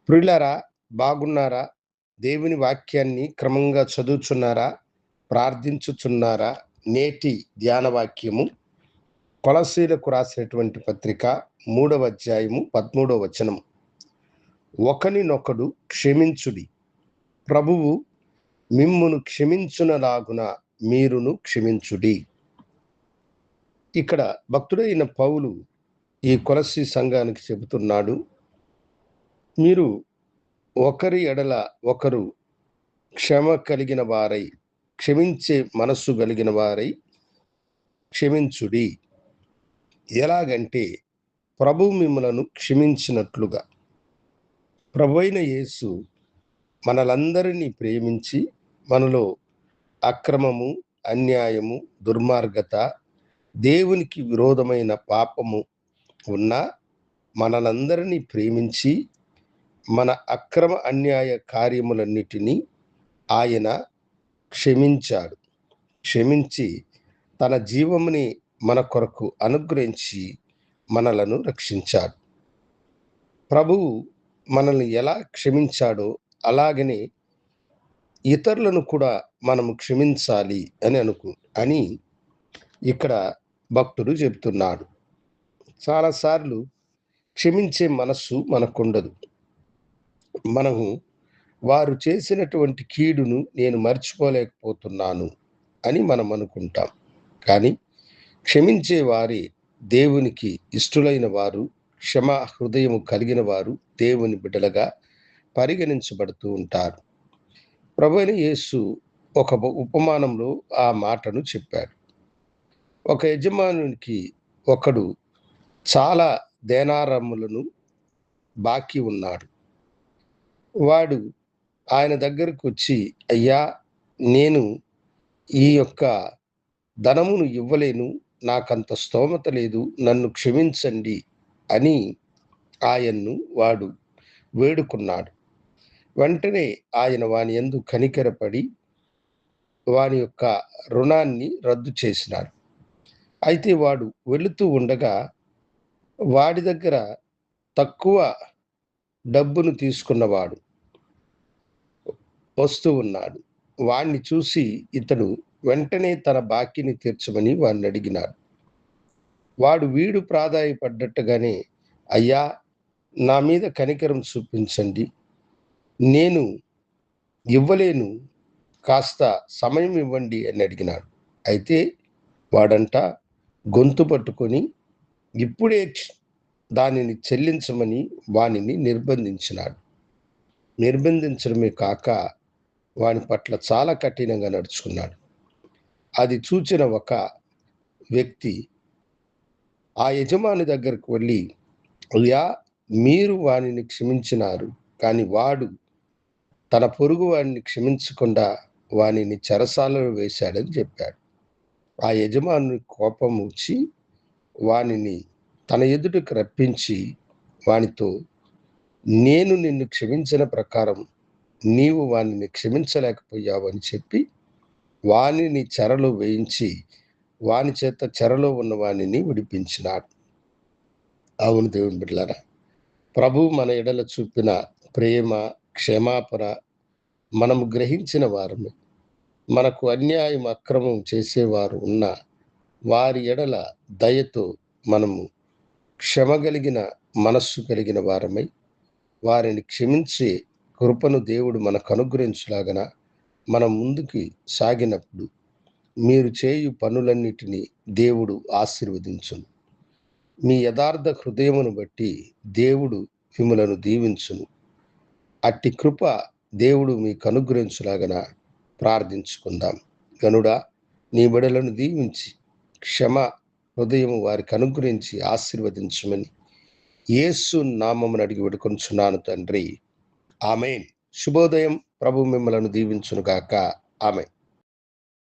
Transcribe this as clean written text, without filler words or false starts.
ప్రియులారా, బాగున్నారా? దేవుని వాక్యాన్ని క్రమంగా చదువుచున్నారా? ప్రార్థించుచున్నారా? నేటి ధ్యాన వాక్యము కొలస్సీలకు రాసినటువంటి పత్రిక 3వ అధ్యాయము 13వ వచనం. ఒకనినొకడు క్షమించుడి, ప్రభువు మిమ్మును క్షమించునలాగున మీరును క్షమించుడి. ఇక్కడ భక్తుడైన పౌలు ఈ కొలస్సీ సంఘానికి చెబుతున్నాడు, మీరు ఒకరి ఎడల ఒకరు క్షమ కలిగిన వారై, క్షమించే మనస్సు కలిగిన వారై క్షమించుడి. ఎలాగంటే ప్రభు మిమ్మలను క్షమించినట్లుగా. ప్రభు అయిన యేసు మనలందరినీ ప్రేమించి, మనలో అక్రమము, అన్యాయము, దుర్మార్గత, దేవునికి విరోధమైన పాపము ఉన్నా మనలందరినీ ప్రేమించి మన అక్రమ అన్యాయ కార్యములన్నిటినీ ఆయన క్షమించాడు. క్షమించి తన జీవముని మన కొరకు అనుగ్రహించి మనలను రక్షించాడు. ప్రభువు మనల్ని ఎలా క్షమించాడో అలాగనే ఇతరులను కూడా మనము క్షమించాలి అని ఇక్కడ భక్తుడు చెప్తున్నాడు. చాలాసార్లు క్షమించే మనస్సు మనకుండదు. మనము వారు చేసినటువంటి కీడును నేను మర్చిపోలేకపోతున్నాను అని మనం అనుకుంటాం. కానీ క్షమించే వారే దేవునికి ఇష్టలైన వారు, క్షమా హృదయము కలిగిన వారు దేవుని బిడ్డలుగా పరిగణించబడుతూ ఉంటారు. ప్రభువైన యేసు ఒక ఉపమానంలో ఆ మాటను చెప్పాడు. ఒక యజమానునికి ఒకడు చాలా దేనారములను బాకీ ఉన్నాడు. వాడు ఆయన దగ్గరకు వచ్చి, అయ్యా, నేను ఈ యొక్క ధనమును ఇవ్వలేను, నాకంత స్తోమత లేదు, నన్ను క్షమించండి అని ఆయన్ను వాడు వేడుకున్నాడు. వెంటనే ఆయన వాని యందు కనికరపడి వాని యొక్క రుణాన్ని రద్దు చేసినాడు. అయితే వాడు వెళుతూ ఉండగా వాడి దగ్గర తక్కువ డబ్బును తీసుకున్నవాడు వస్తూ ఉన్నాడు. వాణ్ణి చూసి ఇతడు వెంటనే తన బాకీని తీర్చమని వాడిని అడిగినాడు. వాడు వీడు ప్రాధాయపడ్డట్టుగానే, అయ్యా, నా మీద కనికరం చూపించండి, నేను ఇవ్వలేను, కాస్త సమయం ఇవ్వండి అని అడిగినాడు. అయితే వాడంట గొంతు పట్టుకొని ఇప్పుడే దానిని చెల్లించమని వానిని నిర్బంధించినాడు. నిర్బంధించడమే కాక వాని పట్ల చాలా కఠినంగా నడుచుకున్నాడు. అది చూచిన ఒక వ్యక్తి ఆ యజమాని దగ్గరకు వెళ్ళి, అయ్యా, మీరు వానిని క్షమించినారు, కానీ వాడు తన పొరుగు వాడిని క్షమించకుండా వానిని చెరసాలలో వేశాడని చెప్పాడు. ఆ యజమాని కోపం వచ్చి వానిని తన ఎదుటకు రప్పించి వానితో, నేను నిన్ను క్షమించిన ప్రకారం నీవు వానిని క్షమించలేకపోయావని చెప్పి వానిని చెరలో వేయించి వాని చేత చెరలో ఉన్న వానిని విడిపించినాడు. అవును దేవుని బిడ్డలారా, ప్రభువు మన ఎడల చూపిన ప్రేమ, క్షమాపణ మనము గ్రహించిన వారమే. మనకు అన్యాయం, అక్రమం చేసేవారు ఉన్న వారి ఎడల దయతో మనము క్షమ కలిగిన మనస్సు కలిగిన వారమై వారిని క్షమించే కృపను దేవుడు మనకు అనుగ్రహించులాగన మనం ముందుకి సాగినప్పుడు మీరు చేయు పనులన్నిటినీ దేవుడు ఆశీర్వదించును. మీ యథార్థ హృదయమును బట్టి దేవుడు మిమ్ములను దీవించును. అట్టి కృప దేవుడు మీకు అనుగ్రహించులాగన ప్రార్థించుకుందాం. గనుడా, నీ బిడ్డలను దీవించి క్షమ హృదయము వారికి అనుగ్రహించి ఆశీర్వదించమని యేసు నామమున అడిగి వేడుకొనుచున్నాను తండ్రి. ఆమేన్. శుభోదయం. ప్రభు మిమ్మలను దీవించును గాక. ఆమేన్.